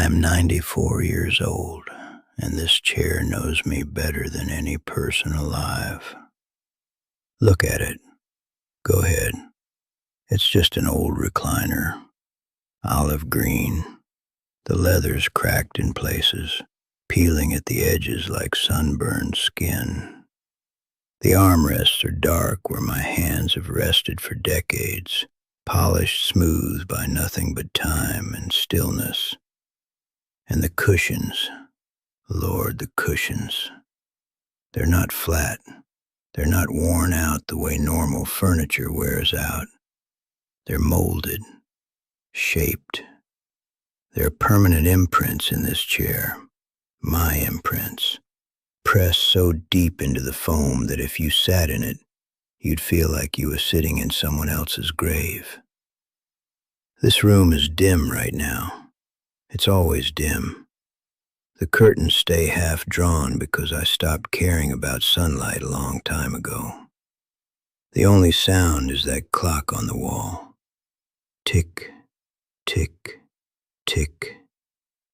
I'm 94 years old, and this chair knows me better than any person alive. Look at it. Go ahead. It's just an old recliner. Olive green. The leather's cracked in places, peeling at the edges like sunburned skin. The armrests are dark where my hands have rested for decades, polished smooth by nothing but time and stillness. And the cushions, Lord, the cushions. They're not flat. They're not worn out the way normal furniture wears out. They're molded, shaped. There are permanent imprints in this chair, my imprints, pressed so deep into the foam that if you sat in it, you'd feel like you were sitting in someone else's grave. This room is dim right now. It's always dim. The curtains stay half drawn because I stopped caring about sunlight a long time ago. The only sound is that clock on the wall. Tick, tick, tick,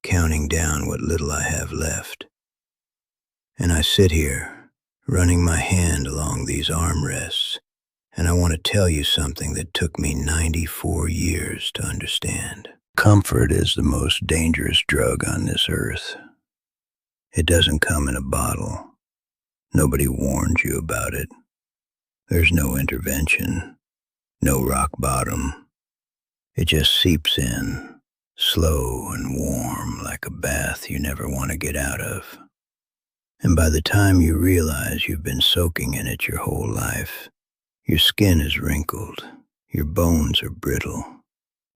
counting down what little I have left. And I sit here, running my hand along these armrests, and I want to tell you something that took me 94 years to understand. Comfort is the most dangerous drug on this earth. It doesn't come in a bottle. Nobody warned you about it. There's no intervention, no rock bottom. It just seeps in, slow and warm like a bath you never want to get out of. And by the time you realize you've been soaking in it your whole life, your skin is wrinkled, your bones are brittle,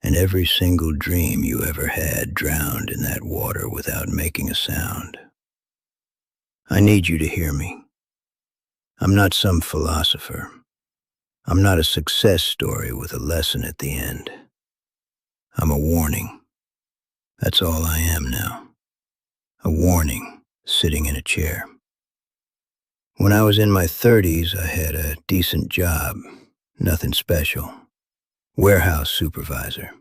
and every single dream you ever had drowned in that water without making a sound. I need you to hear me. I'm not some philosopher. I'm not a success story with a lesson at the end. I'm a warning. That's all I am now. A warning sitting in a chair. When I was in my 30s, I had a decent job, nothing special. Warehouse supervisor,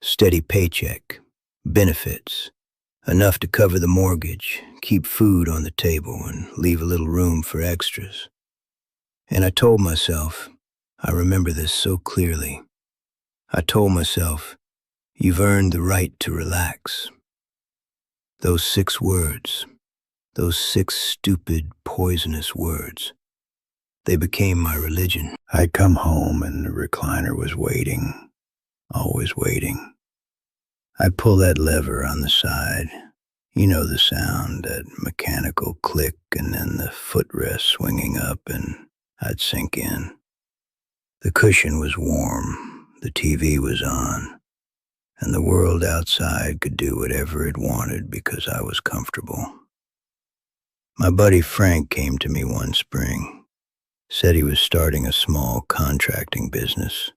steady paycheck, benefits, enough to cover the mortgage, keep food on the table, and leave a little room for extras. And I told myself, I remember this so clearly, I told myself, you've earned the right to relax. Those 6 words, those 6 stupid, poisonous words, they became my religion. I'd come home and the recliner was waiting, always waiting. I'd pull that lever on the side. You know the sound, that mechanical click, and then the footrest swinging up, and I'd sink in. The cushion was warm, the TV was on, and the world outside could do whatever it wanted because I was comfortable. My buddy Frank came to me one spring, said he was starting a small contracting business,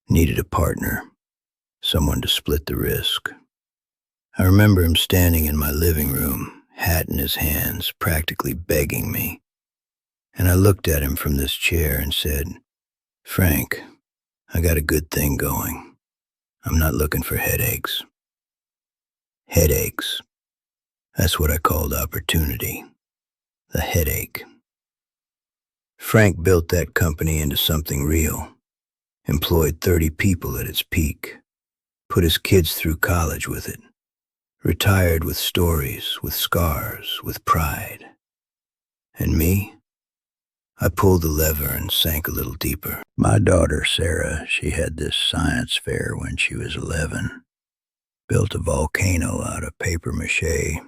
needed a partner, someone to split the risk. I remember him standing in my living room, hat in his hands, practically begging me. And I looked at him from this chair and said, Frank, I got a good thing going. I'm not looking for headaches. Headaches. That's what I called opportunity. The headache. Frank built that company into something real, employed 30 people at its peak, put his kids through college with it, retired with stories, with scars, with pride. And me? I pulled the lever and sank a little deeper. My daughter, Sarah, she had this science fair when she was 11, built a volcano out of paper mache.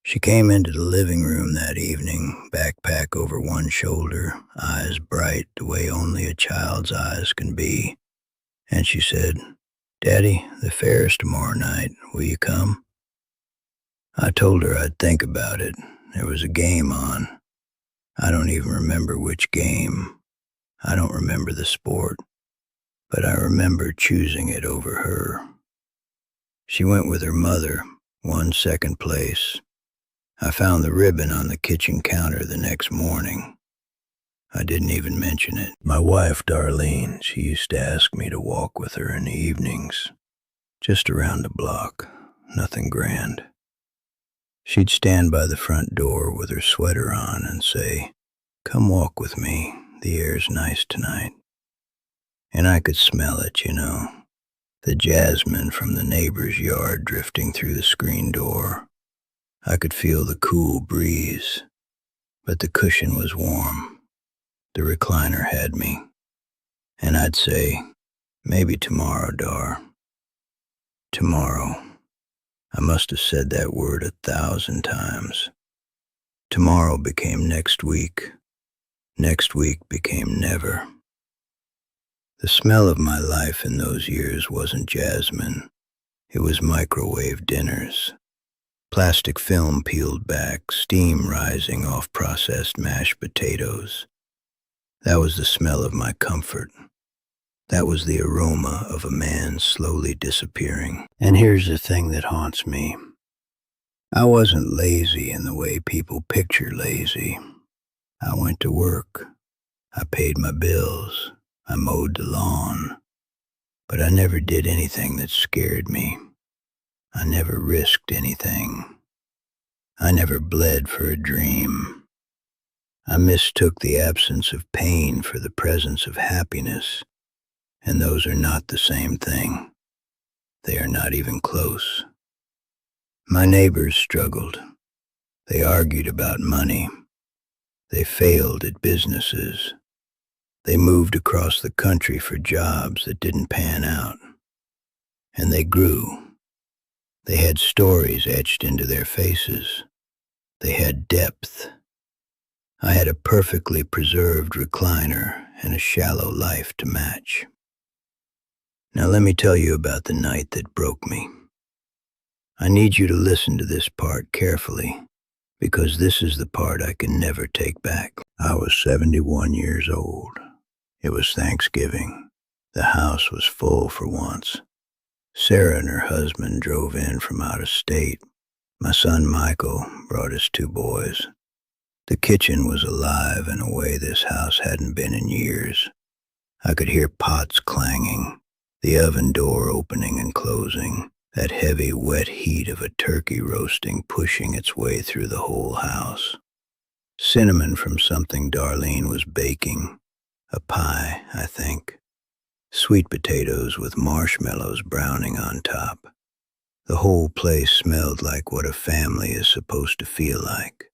She came into the living room that evening, backpack over one shoulder, eyes bright the way only a child's eyes can be. And she said, Daddy, the fair is tomorrow night. Will you come? I told her I'd think about it. There was a game on. I don't even remember which game. I don't remember the sport. But I remember choosing it over her. She went with her mother, won second place. I found the ribbon on the kitchen counter the next morning. I didn't even mention it. My wife, Darlene, she used to ask me to walk with her in the evenings, just around the block, nothing grand. She'd stand by the front door with her sweater on and say, "Come walk with me, the air's nice tonight." And I could smell it, the jasmine from the neighbor's yard drifting through the screen door. I could feel the cool breeze, but the cushion was warm. The recliner had me. And I'd say, "Maybe tomorrow, Dar." Tomorrow. I must have said that word 1,000 times. Tomorrow became next week. Next week became never. The smell of my life in those years wasn't jasmine. It was microwave dinners. Plastic film peeled back, steam rising off processed mashed potatoes. That was the smell of my comfort. That was the aroma of a man slowly disappearing. And here's the thing that haunts me. I wasn't lazy in the way people picture lazy. I went to work. I paid my bills. I mowed the lawn. But I never did anything that scared me. I never risked anything. I never bled for a dream. I mistook the absence of pain for the presence of happiness. And those are not the same thing. They are not even close. My neighbors struggled. They argued about money. They failed at businesses. They moved across the country for jobs that didn't pan out. And they grew. They had stories etched into their faces. They had depth. I had a perfectly preserved recliner and a shallow life to match. Now let me tell you about the night that broke me. I need you to listen to this part carefully, because this is the part I can never take back. I was 71 years old. It was Thanksgiving. The house was full for once. Sarah and her husband drove in from out of state. My son Michael brought his 2 boys. The kitchen was alive in a way this house hadn't been in years. I could hear pots clanging, the oven door opening and closing, that heavy, wet heat of a turkey roasting pushing its way through the whole house. Cinnamon from something Darlene was baking, a pie, I think. Sweet potatoes with marshmallows browning on top. The whole place smelled like what a family is supposed to feel like.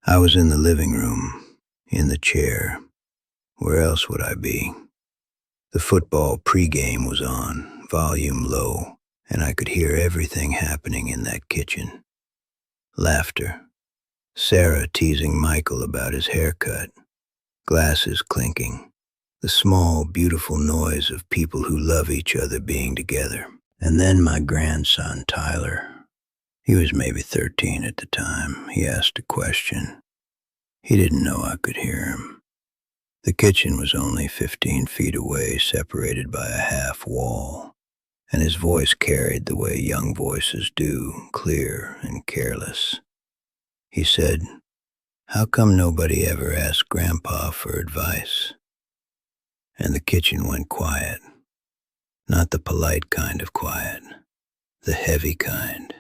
I was in the living room, in the chair. Where else would I be? The football pregame was on, volume low, and I could hear everything happening in that kitchen. Laughter. Sarah teasing Michael about his haircut. Glasses clinking. The small, beautiful noise of people who love each other being together. And then my grandson, Tyler. He was maybe 13 at the time. He asked a question. He didn't know I could hear him. The kitchen was only 15 feet away, separated by a half wall, and his voice carried the way young voices do, clear and careless. He said, "How come nobody ever asked Grandpa for advice?" And the kitchen went quiet. Not the polite kind of quiet, the heavy kind.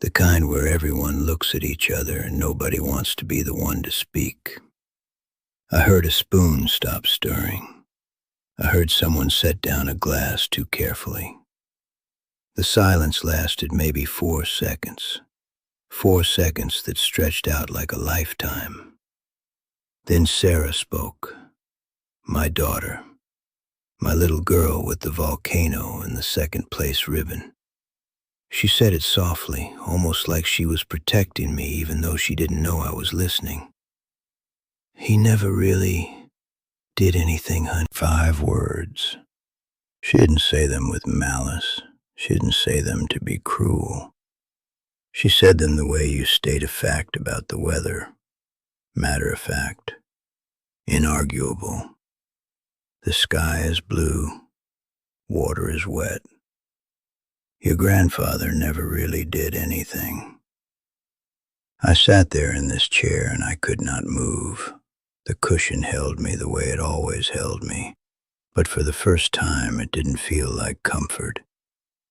The kind where everyone looks at each other and nobody wants to be the one to speak. I heard a spoon stop stirring. I heard someone set down a glass too carefully. The silence lasted maybe 4 seconds. 4 seconds that stretched out like a lifetime. Then Sarah spoke. My daughter. My little girl with the volcano and the second place ribbon. She said it softly, almost like she was protecting me even though she didn't know I was listening. "He never really did anything, honey." 5 words. She didn't say them with malice. She didn't say them to be cruel. She said them the way you state a fact about the weather. Matter of fact. Inarguable. The sky is blue. Water is wet. Your grandfather never really did anything. I sat there in this chair and I could not move. The cushion held me the way it always held me, but for the first time it didn't feel like comfort.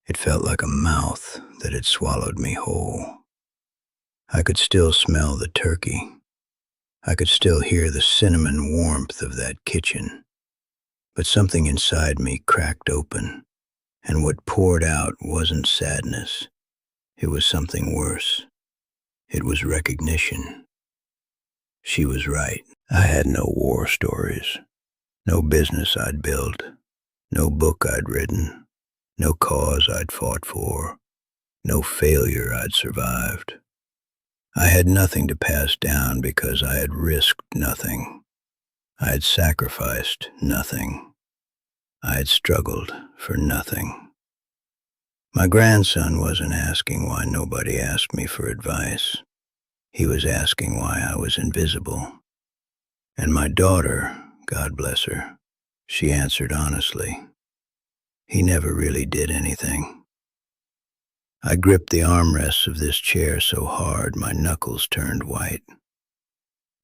It felt like a mouth that had swallowed me whole. I could still smell the turkey. I could still hear the cinnamon warmth of that kitchen. But something inside me cracked open, and what poured out wasn't sadness. It was something worse. It was recognition. She was right. I had no war stories, no business I'd built, no book I'd written, no cause I'd fought for, no failure I'd survived. I had nothing to pass down because I had risked nothing. I had sacrificed nothing. I had struggled for nothing. My grandson wasn't asking why nobody asked me for advice. He was asking why I was invisible. And my daughter, God bless her, she answered honestly. He never really did anything. I gripped the armrests of this chair so hard my knuckles turned white.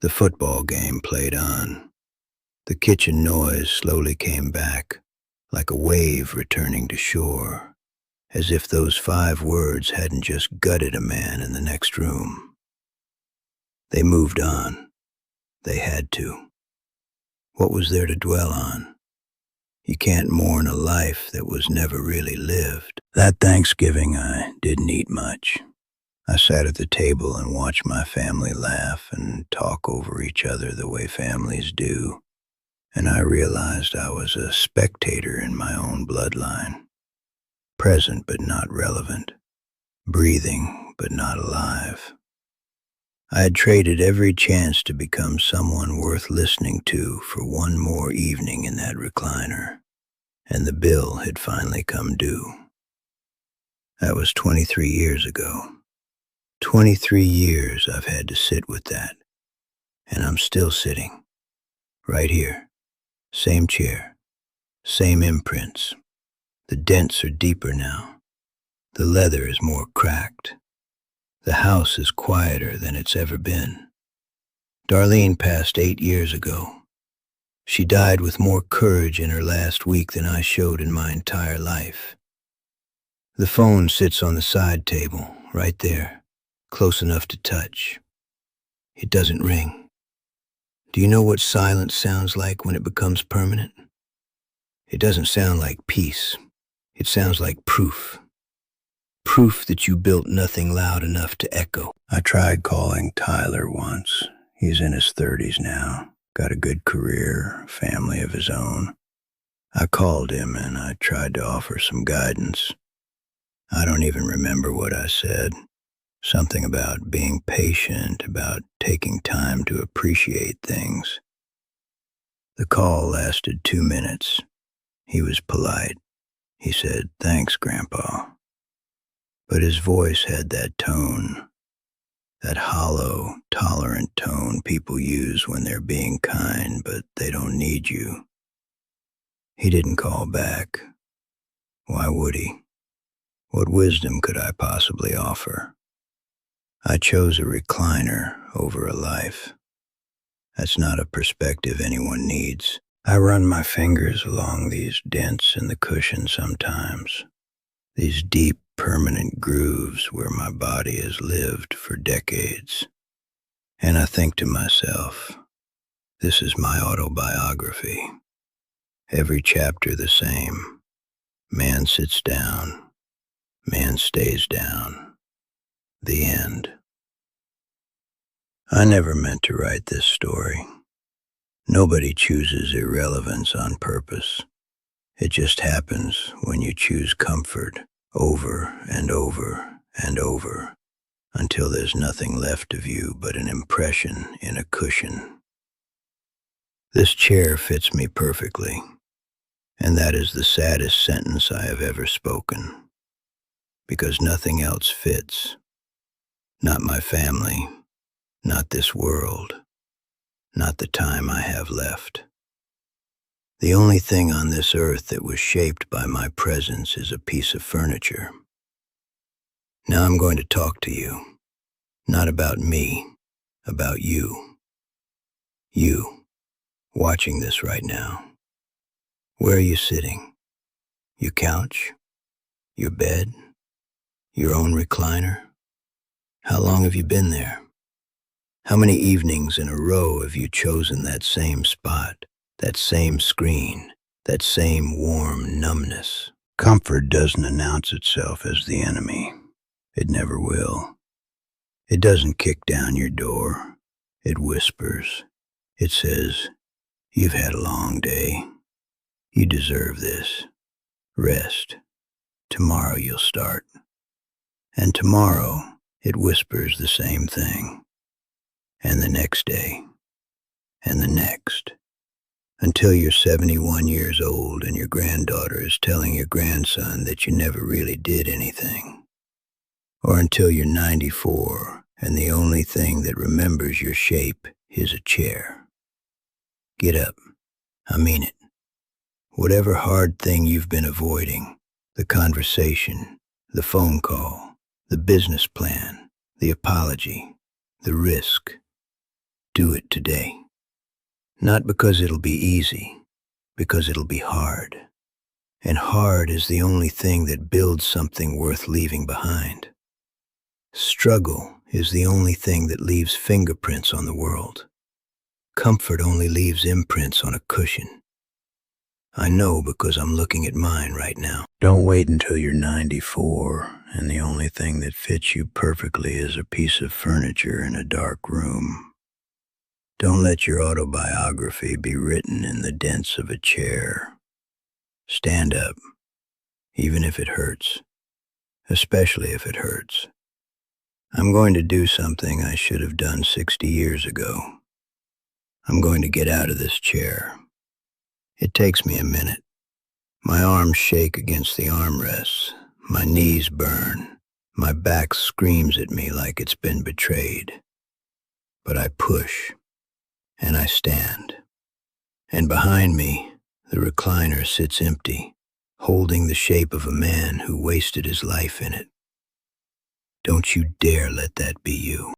The football game played on. The kitchen noise slowly came back, like a wave returning to shore, as if those 5 words hadn't just gutted a man in the next room. They moved on. They had to. What was there to dwell on? You can't mourn a life that was never really lived. That Thanksgiving, I didn't eat much. I sat at the table and watched my family laugh and talk over each other the way families do, and I realized I was a spectator in my own bloodline, present but not relevant, breathing but not alive. I had traded every chance to become someone worth listening to for one more evening in that recliner, and the bill had finally come due. That was 23 years ago. 23 years I've had to sit with that, and I'm still sitting, right here. Same chair, same imprints. The dents are deeper now. The leather is more cracked. The house is quieter than it's ever been. Darlene passed 8 years ago. She died with more courage in her last week than I showed in my entire life. The phone sits on the side table, right there, close enough to touch. It doesn't ring. Do you know what silence sounds like when it becomes permanent? It doesn't sound like peace. It sounds like proof. Proof that you built nothing loud enough to echo. I tried calling Tyler once. He's in his 30s now, got a good career, family of his own. I called him and I tried to offer some guidance. I don't even remember what I said. Something about being patient, about taking time to appreciate things. The call lasted 2 minutes. He was polite. He said, "Thanks, Grandpa." But his voice had that tone, that hollow, tolerant tone people use when they're being kind, but they don't need you. He didn't call back. Why would he? What wisdom could I possibly offer? I chose a recliner over a life. That's not a perspective anyone needs. I run my fingers along these dents in the cushion sometimes, these deep, permanent grooves where my body has lived for decades. And I think to myself, this is my autobiography. Every chapter the same. Man sits down. Man stays down. The end. I never meant to write this story. Nobody chooses irrelevance on purpose. It just happens when you choose comfort over and over and over until there's nothing left of you but an impression in a cushion. This chair fits me perfectly, and that is the saddest sentence I have ever spoken, because nothing else fits. Not my family, not this world, not the time I have left. The only thing on this earth that was shaped by my presence is a piece of furniture. Now I'm going to talk to you, not about me, about you. You, watching this right now. Where are you sitting? Your couch? Your bed? Your own recliner? How long have you been there? How many evenings in a row have you chosen that same spot, that same screen, that same warm numbness? Comfort doesn't announce itself as the enemy. It never will. It doesn't kick down your door. It whispers. It says, "You've had a long day. You deserve this. Rest. Tomorrow you'll start." And tomorrow, it whispers the same thing. And the next day. And the next. Until you're 71 years old and your granddaughter is telling your grandson that you never really did anything. Or until you're 94 and the only thing that remembers your shape is a chair. Get up. I mean it. Whatever hard thing you've been avoiding, the conversation, the phone call, the business plan, the apology, the risk, do it today. Not because it'll be easy, because it'll be hard. And hard is the only thing that builds something worth leaving behind. Struggle is the only thing that leaves fingerprints on the world. Comfort only leaves imprints on a cushion. I know because I'm looking at mine right now. Don't wait until you're 94 and the only thing that fits you perfectly is a piece of furniture in a dark room. Don't let your autobiography be written in the dents of a chair. Stand up, even if it hurts, especially if it hurts. I'm going to do something I should have done 60 years ago. I'm going to get out of this chair. It takes me a minute. My arms shake against the armrests. My knees burn. My back screams at me like it's been betrayed. But I push, and I stand. And behind me, the recliner sits empty, holding the shape of a man who wasted his life in it. Don't you dare let that be you.